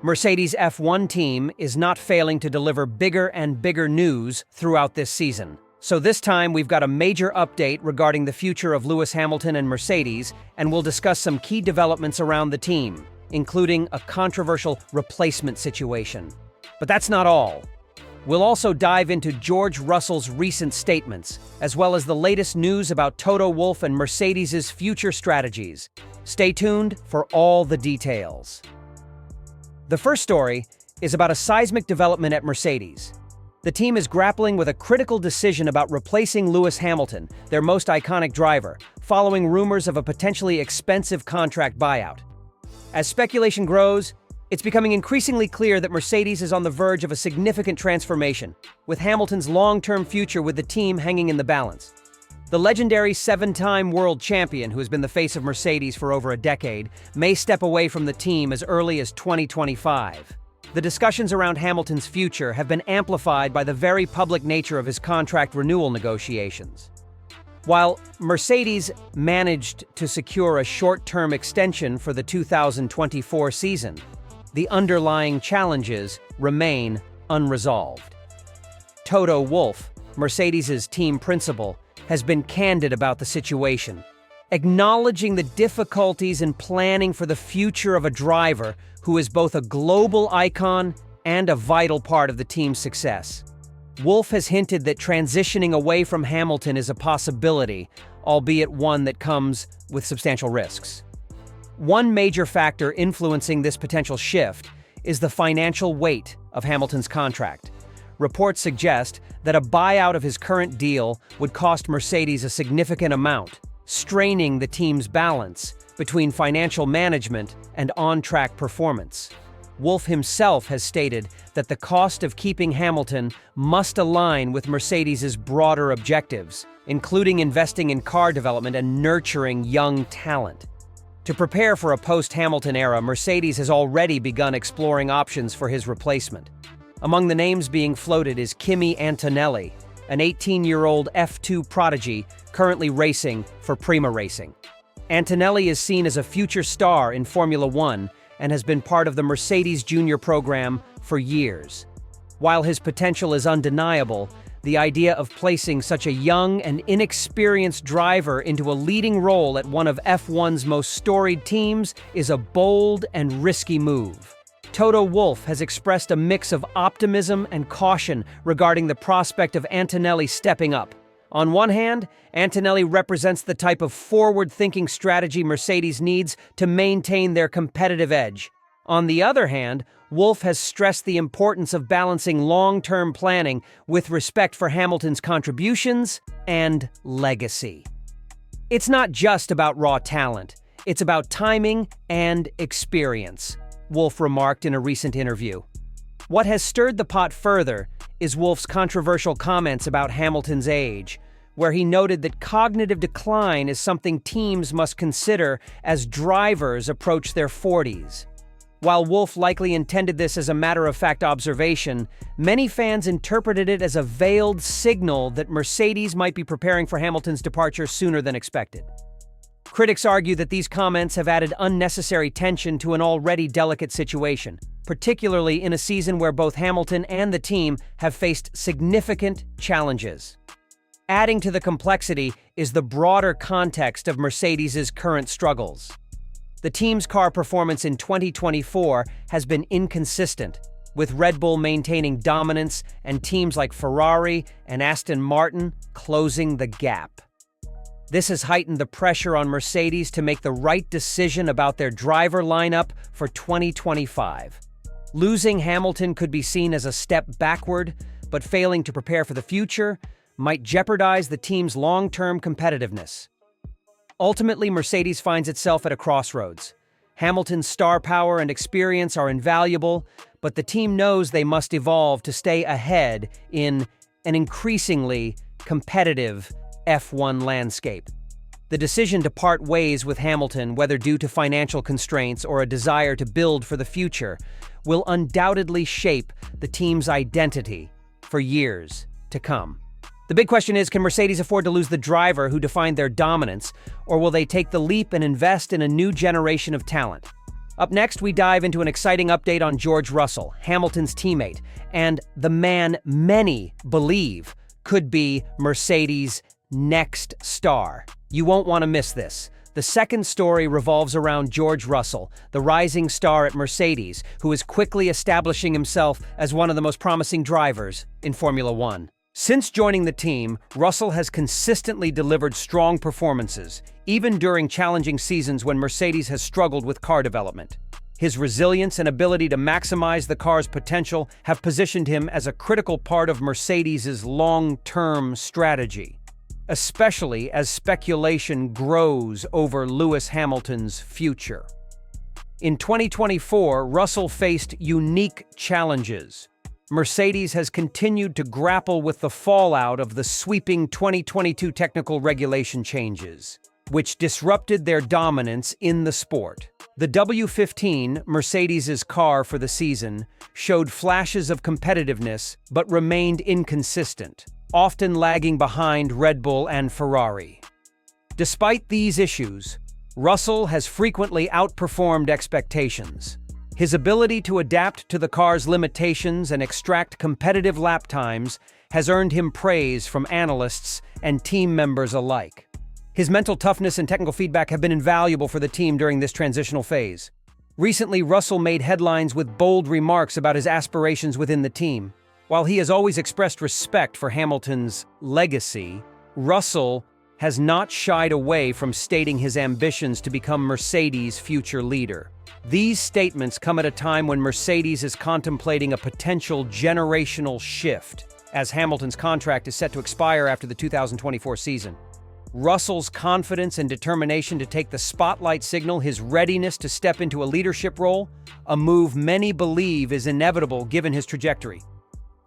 Mercedes' F1 team is not failing to deliver bigger and bigger news throughout this season. So this time we've got a major update regarding the future of Lewis Hamilton and Mercedes, and we'll discuss some key developments around the team, including a controversial replacement situation. But that's not all. We'll also dive into George Russell's recent statements, as well as the latest news about Toto Wolf and Mercedes' future strategies. Stay tuned for all the details. The first story is about a seismic development at Mercedes. The team is grappling with a critical decision about replacing Lewis Hamilton, their most iconic driver, following rumors of a potentially expensive contract buyout. As speculation grows, it's becoming increasingly clear that Mercedes is on the verge of a significant transformation, with Hamilton's long-term future with the team hanging in the balance. The legendary seven-time world champion, who has been the face of Mercedes for over a decade, may step away from the team as early as 2025. The discussions around Hamilton's future have been amplified by the very public nature of his contract renewal negotiations. While Mercedes managed to secure a short-term extension for the 2024 season, the underlying challenges remain unresolved. Toto Wolf, Mercedes' team principal, has been candid about the situation, acknowledging the difficulties in planning for the future of a driver who is both a global icon and a vital part of the team's success. Wolf has hinted that transitioning away from Hamilton is a possibility, albeit one that comes with substantial risks. One major factor influencing this potential shift is the financial weight of Hamilton's contract. Reports suggest that a buyout of his current deal would cost Mercedes a significant amount, straining the team's balance between financial management and on-track performance. Wolf himself has stated that the cost of keeping Hamilton must align with Mercedes' broader objectives, including investing in car development and nurturing young talent. To prepare for a post-Hamilton era, Mercedes has already begun exploring options for his replacement. Among the names being floated is Kimi Antonelli, an 18-year-old F2 prodigy currently racing for Prema Racing. Antonelli is seen as a future star in Formula One and has been part of the Mercedes Junior program for years. While his potential is undeniable, the idea of placing such a young and inexperienced driver into a leading role at one of F1's most storied teams is a bold and risky move. Toto Wolf has expressed a mix of optimism and caution regarding the prospect of Antonelli stepping up. On one hand, Antonelli represents the type of forward-thinking strategy Mercedes needs to maintain their competitive edge. On the other hand, Wolf has stressed the importance of balancing long-term planning with respect for Hamilton's contributions and legacy. It's not just about raw talent, it's about timing and experience, Wolf remarked in a recent interview. What has stirred the pot further is Wolf's controversial comments about Hamilton's age, where he noted that cognitive decline is something teams must consider as drivers approach their 40s. While Wolf likely intended this as a matter-of-fact observation, many fans interpreted it as a veiled signal that Mercedes might be preparing for Hamilton's departure sooner than expected. Critics argue that these comments have added unnecessary tension to an already delicate situation, particularly in a season where both Hamilton and the team have faced significant challenges. Adding to the complexity is the broader context of Mercedes' current struggles. The team's car performance in 2024 has been inconsistent, with Red Bull maintaining dominance and teams like Ferrari and Aston Martin closing the gap. This has heightened the pressure on Mercedes to make the right decision about their driver lineup for 2025. Losing Hamilton could be seen as a step backward, but failing to prepare for the future might jeopardize the team's long-term competitiveness. Ultimately, Mercedes finds itself at a crossroads. Hamilton's star power and experience are invaluable, but the team knows they must evolve to stay ahead in an increasingly competitive F1 landscape. The decision to part ways with Hamilton, whether due to financial constraints or a desire to build for the future, will undoubtedly shape the team's identity for years to come. The big question is, can Mercedes afford to lose the driver who defined their dominance, or will they take the leap and invest in a new generation of talent? Up next, we dive into an exciting update on George Russell, Hamilton's teammate, and the man many believe could be Mercedes' next star. You won't want to miss this. The second story revolves around George Russell, the rising star at Mercedes, who is quickly establishing himself as one of the most promising drivers in Formula One. Since joining the team, Russell has consistently delivered strong performances, even during challenging seasons when Mercedes has struggled with car development. His resilience and ability to maximize the car's potential have positioned him as a critical part of Mercedes' long-term strategy, especially as speculation grows over Lewis Hamilton's future. In 2024, Russell faced unique challenges. Mercedes has continued to grapple with the fallout of the sweeping 2022 technical regulation changes, which disrupted their dominance in the sport. The W15, Mercedes' car for the season, showed flashes of competitiveness but remained inconsistent, often lagging behind Red Bull and Ferrari. Despite these issues, Russell has frequently outperformed expectations. His ability to adapt to the car's limitations and extract competitive lap times has earned him praise from analysts and team members alike. His mental toughness and technical feedback have been invaluable for the team during this transitional phase. Recently, Russell made headlines with bold remarks about his aspirations within the team. While he has always expressed respect for Hamilton's legacy, Russell has not shied away from stating his ambitions to become Mercedes' future leader. These statements come at a time when Mercedes is contemplating a potential generational shift, as Hamilton's contract is set to expire after the 2024 season. Russell's confidence and determination to take the spotlight signal his readiness to step into a leadership role, a move many believe is inevitable given his trajectory.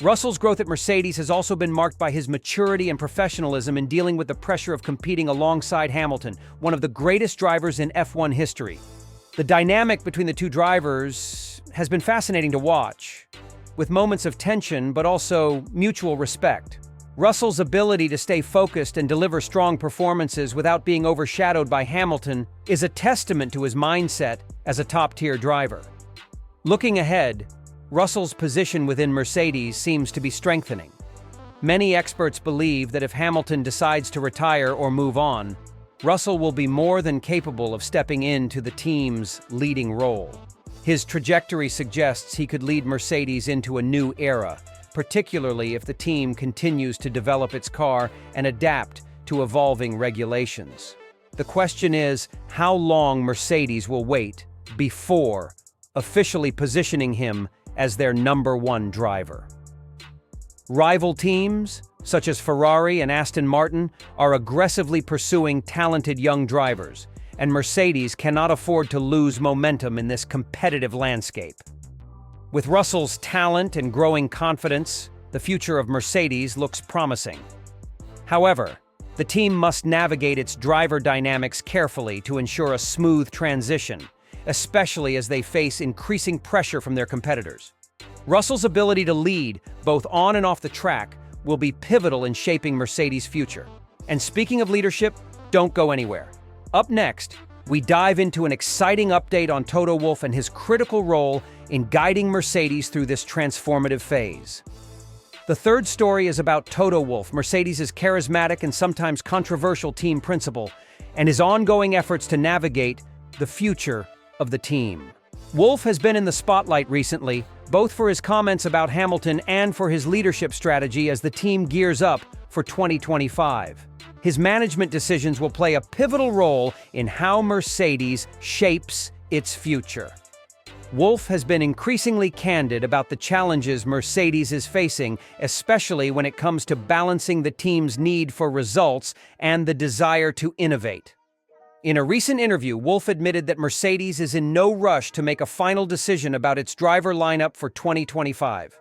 Russell's growth at Mercedes has also been marked by his maturity and professionalism in dealing with the pressure of competing alongside Hamilton, one of the greatest drivers in F1 history. The dynamic between the two drivers has been fascinating to watch, with moments of tension but also mutual respect. Russell's ability to stay focused and deliver strong performances without being overshadowed by Hamilton is a testament to his mindset as a top-tier driver. Looking ahead, Russell's position within Mercedes seems to be strengthening. Many experts believe that if Hamilton decides to retire or move on, Russell will be more than capable of stepping into the team's leading role. His trajectory suggests he could lead Mercedes into a new era, particularly if the team continues to develop its car and adapt to evolving regulations. The question is how long Mercedes will wait before officially positioning him as their #1 driver. Rival teams, such as Ferrari and Aston Martin, are aggressively pursuing talented young drivers, and Mercedes cannot afford to lose momentum in this competitive landscape. With Russell's talent and growing confidence, the future of Mercedes looks promising. However, the team must navigate its driver dynamics carefully to ensure a smooth transition, especially as they face increasing pressure from their competitors. Russell's ability to lead, both on and off the track, will be pivotal in shaping Mercedes' future. And speaking of leadership, don't go anywhere. Up next, we dive into an exciting update on Toto Wolff and his critical role in guiding Mercedes through this transformative phase. The third story is about Toto Wolff, Mercedes' charismatic and sometimes controversial team principal, and his ongoing efforts to navigate the future of the team. Wolff has been in the spotlight recently, both for his comments about Hamilton and for his leadership strategy as the team gears up for 2025. His management decisions will play a pivotal role in how Mercedes shapes its future. Wolff has been increasingly candid about the challenges Mercedes is facing, especially when it comes to balancing the team's need for results and the desire to innovate. In a recent interview, Wolff admitted that Mercedes is in no rush to make a final decision about its driver lineup for 2025.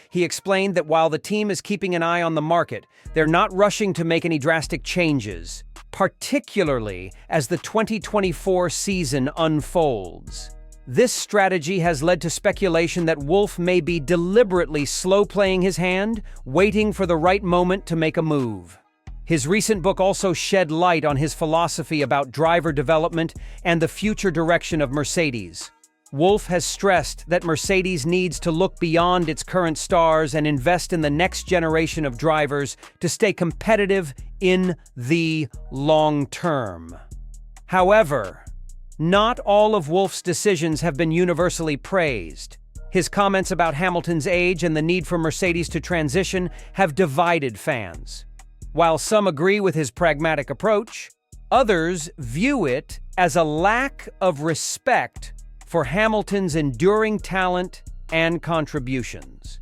He explained that while the team is keeping an eye on the market, they're not rushing to make any drastic changes, particularly as the 2024 season unfolds. This strategy has led to speculation that Wolff may be deliberately slow playing his hand, waiting for the right moment to make a move. His recent book also shed light on his philosophy about driver development and the future direction of Mercedes. Wolff has stressed that Mercedes needs to look beyond its current stars and invest in the next generation of drivers to stay competitive in the long term. However, not all of Wolff's decisions have been universally praised. His comments about Hamilton's age and the need for Mercedes to transition have divided fans. While some agree with his pragmatic approach, others view it as a lack of respect for Hamilton's enduring talent and contributions.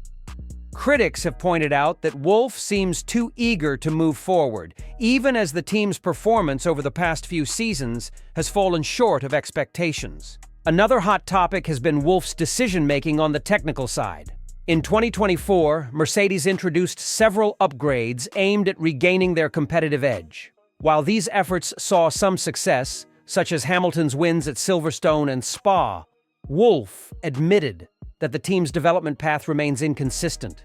Critics have pointed out that Wolff seems too eager to move forward, even as the team's performance over the past few seasons has fallen short of expectations. Another hot topic has been Wolff's decision-making on the technical side. In 2024, Mercedes introduced several upgrades aimed at regaining their competitive edge. While these efforts saw some success, such as Hamilton's wins at Silverstone and Spa, Wolff admitted that the team's development path remains inconsistent.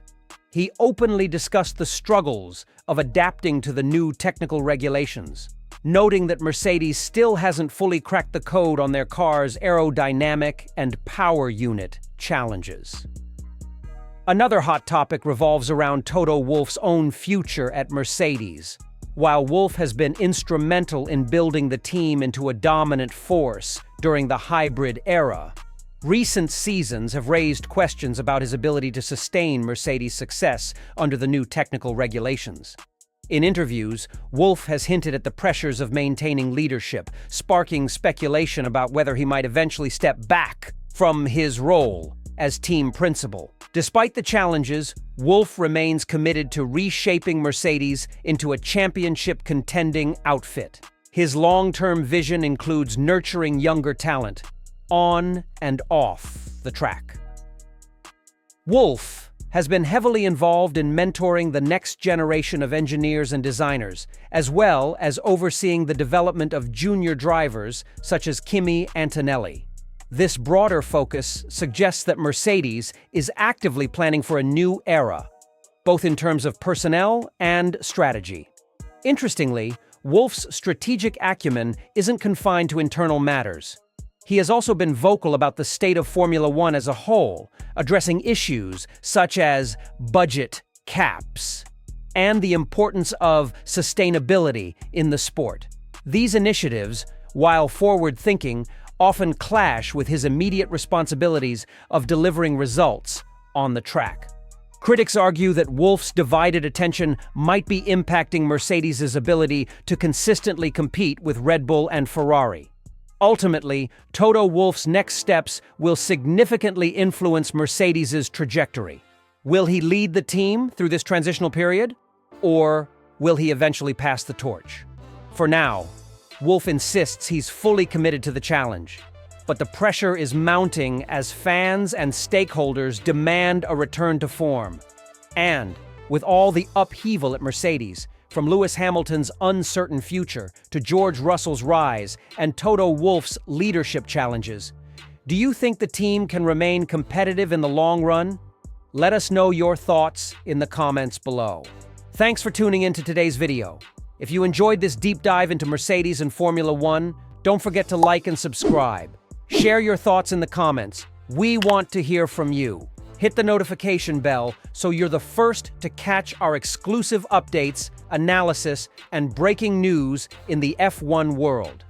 He openly discussed the struggles of adapting to the new technical regulations, noting that Mercedes still hasn't fully cracked the code on their car's aerodynamic and power unit challenges. Another hot topic revolves around Toto Wolff's own future at Mercedes. While Wolff has been instrumental in building the team into a dominant force during the hybrid era, recent seasons have raised questions about his ability to sustain Mercedes' success under the new technical regulations. In interviews, Wolff has hinted at the pressures of maintaining leadership, sparking speculation about whether he might eventually step back from his role as team principal. Despite the challenges, Wolff remains committed to reshaping Mercedes into a championship-contending outfit. His long-term vision includes nurturing younger talent, on and off the track. Wolff has been heavily involved in mentoring the next generation of engineers and designers, as well as overseeing the development of junior drivers such as Kimi Antonelli. This broader focus suggests that Mercedes is actively planning for a new era, both in terms of personnel and strategy. Interestingly, Wolff's strategic acumen isn't confined to internal matters. He has also been vocal about the state of Formula One as a whole, addressing issues such as budget caps and the importance of sustainability in the sport. These initiatives, while forward-thinking, often clash with his immediate responsibilities of delivering results on the track. Critics argue that Wolff's divided attention might be impacting Mercedes' ability to consistently compete with Red Bull and Ferrari. Ultimately, Toto Wolff's next steps will significantly influence Mercedes' trajectory. Will he lead the team through this transitional period, or will he eventually pass the torch? For now, Wolff insists he's fully committed to the challenge, but the pressure is mounting as fans and stakeholders demand a return to form. And with all the upheaval at Mercedes, from Lewis Hamilton's uncertain future to George Russell's rise and Toto Wolff's leadership challenges, do you think the team can remain competitive in the long run? Let us know your thoughts in the comments below. Thanks for tuning in to today's video. If you enjoyed this deep dive into Mercedes and Formula One, don't forget to like and subscribe. Share your thoughts in the comments. We want to hear from you. Hit the notification bell so you're the first to catch our exclusive updates, analysis, and breaking news in the F1 world.